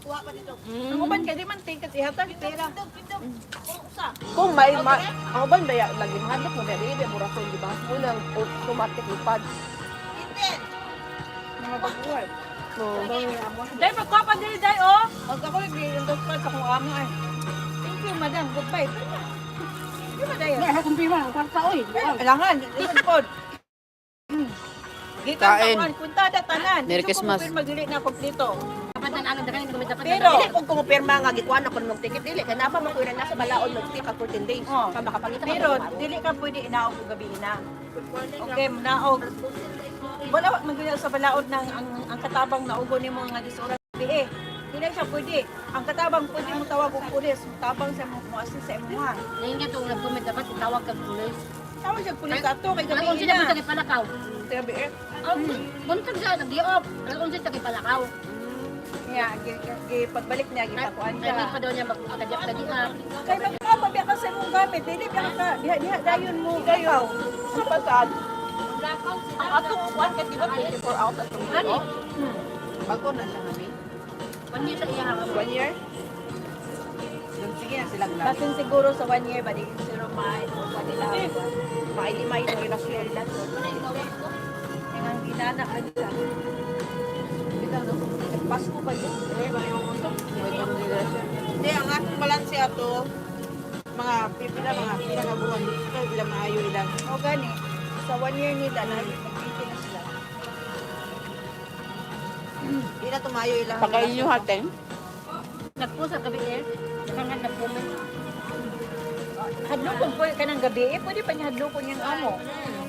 kuha pa dito. Ang uban ka di man tingkat ihatag pera. Kung may ang uban daya lagi hadlok mo dali di mura ko di ba? Unang automatic ipad. Hindi. Mga baguhay. So, Day magkuha pa dili day oh. Pag ako nag-endorse pa sa kung amo ay. Thank you madam, goodbye. Di ba day? Hindi, kumpirma. Kwarta, oy. Kailangan, ikon pod. Gikan Kain. taon, puntada tanan. Merry Dito ko Christmas. mapirma, dili na kompleto. Dapat na ano, dagan ko dapat. Pero, dili kung kumupirma nga gikuan ako ng ticket dili kay napa man ko na nasa balaod mag-stay ka 14 days. Oh. Pa makapangita ka. Pero, dili ka pwede inaog o gabi na. Okay, naog. Wala magiging sa balaod ng ang katabang naugo ni mo nga disura gabi eh. Hindi siya pwede. Ang katabang pwede mo tawag og pulis, tabang sa mo assist sa imuha. Ngayon nga itong nag-comment dapat itawag kang pulis. Tawag siya pulis ato kay Alam gabi kung sila na. punta kay Palakaw. Gabi eh. Buntag siya, nag-i-off. Alam kung sila kay Palakaw. Kaya pagbalik niya gitakuan Private siya. pa daw niya mag-akadyak-kadyak. Kay magpapabiya ka sa imong gamit, dili biya ka diha dayon mo gayaw. Sa pasad. Ang ato kuan kay di ba 24 hours at Ano? Bago na siya namin. Pandi sa iya hanggang 1 year. Sige na silang lang. Basin siguro sa 1 year ba di zero mile o kanila. Maili-may na relasyon. Ang ginana ka siya. Bitaw no. Pasko ba yun? Eh, ba yung untok? May relasyon. Hindi, ang akong balanse ato, mga pipila, mga pila nga buwan. Ito, ilang maayo ilang. O gani, sa 1 year nila na nag-50 na sila. Hindi na tumayo ilang. Pagkain nyo hating? nag-post sa gabi eh. Nakangad nag-comment. Hadlokon po ka ng gabi, eh pwede pa niya hadlokon yung amo.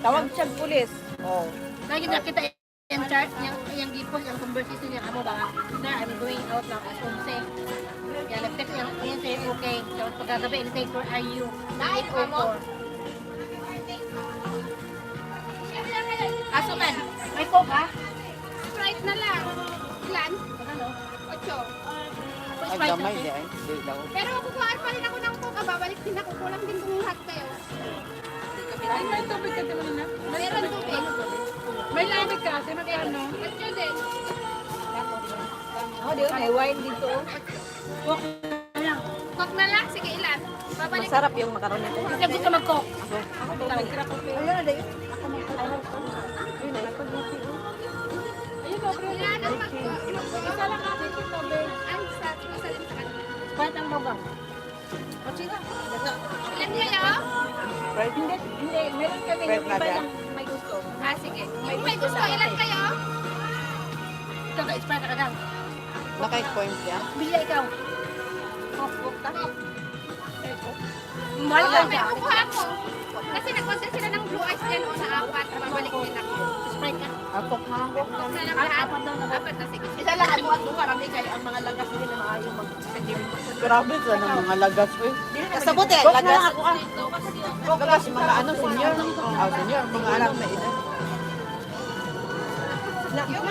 Tawag siyang pulis. Oh. Kaya kita kita yung chart, yung gipos, yung conversation niya amo ba? Na I'm going out now as 11. Kaya nag-text yung say okay. So pagkagabi, in say where are you? 8:04. Aso man, may coke ha? Sprite na lang. Ilan? Ano? 8. Ay, gamay di ay. Di daw. Pero kukuhaan pa rin ako ng coke. Babalik din ako. Kulang din kung lahat kayo. Ay, may tubig ka naman na. Meron tubig. May lamig ka, ate magkano? Ba't nyo din? Oh, di ba, may wine dito. Coke na lang. Sige, ilan? Babalik. Masarap yung makaroon nito. Kasi gusto mag-coke. Ayun na, dahil. Ilan ang mag-coke? Isa lang ako. Ang isa din sa kanila. Kahit ang bagang. O, sige. Ilan kayo? Hindi, meron kami Fred yung na iba dyan. lang may gusto. Ah, sige. Yung may gusto, ilan kayo? Ikaw ka-expire ka lang. Naka-points yan. Bilya ikaw. Coke ka? Mahal ka May siya. kukuha ko. Kasi nag-contact sila ng blue eyes dyan o na 4. Babalik din ako. Sprite ka. Ako nga. Coke na lang lahat. 4 na, sige. Isa lang ako at lugar. Ang kaya ang mga lagas din na maayo mag-schedule. Grabe ka ng mga lagas. Uy. Kasabot eh, Lagas. lagas. Lagas, mga ano, senior. Senior, mga alam na edad.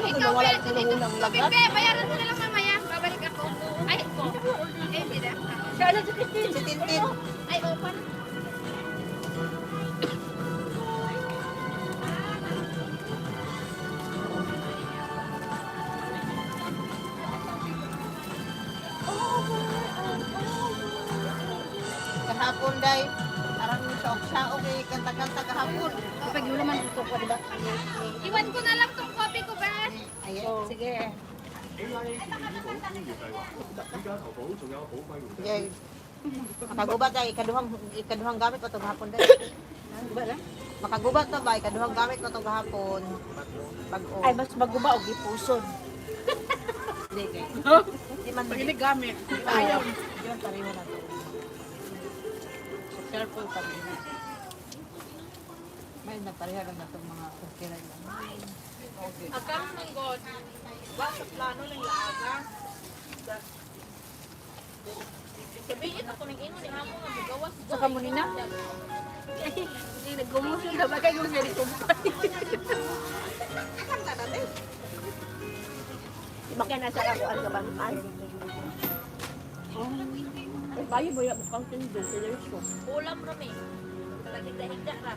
Ikaw, Pepe, bayaran mo na lang mamaya. Babalik ako. Ay, hindi na. Si Tintin. Ay, open. Kahapon, day. Arang sa okay, kanta-kanta kahapon. Kapag yun naman ito ko, diba? Iwan ko na lang tong copy ko, ba? Ayun, sige. Yay. Makagubat ay ikaduhang gamit ko to gahapon day. Makagubat to ba ikaduhang gamit ko to gahapon. Bag-o. Ay, mas maguba o gipuson. Hindi kay. Di man Pag gamit. ayaw. Diyon pareho na to. So, careful pa rin. May nagpareha lang na itong mga kukiray lang. Okay. Akang ng God. Ba sa plano ng laaga? Sabihin ako ng ino ni Hamo nga magawas. Sa kamunina? Hindi, nag-gumusin na ba kayo sa dito? Makya na siya ako ang kabantan. Ay, bayo mo yung mukhang tindo. Seryoso. Ulam rami. Talagigda-higda ra.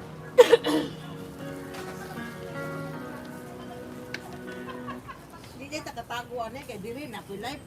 Hindi tayo takatago ano kay diri na life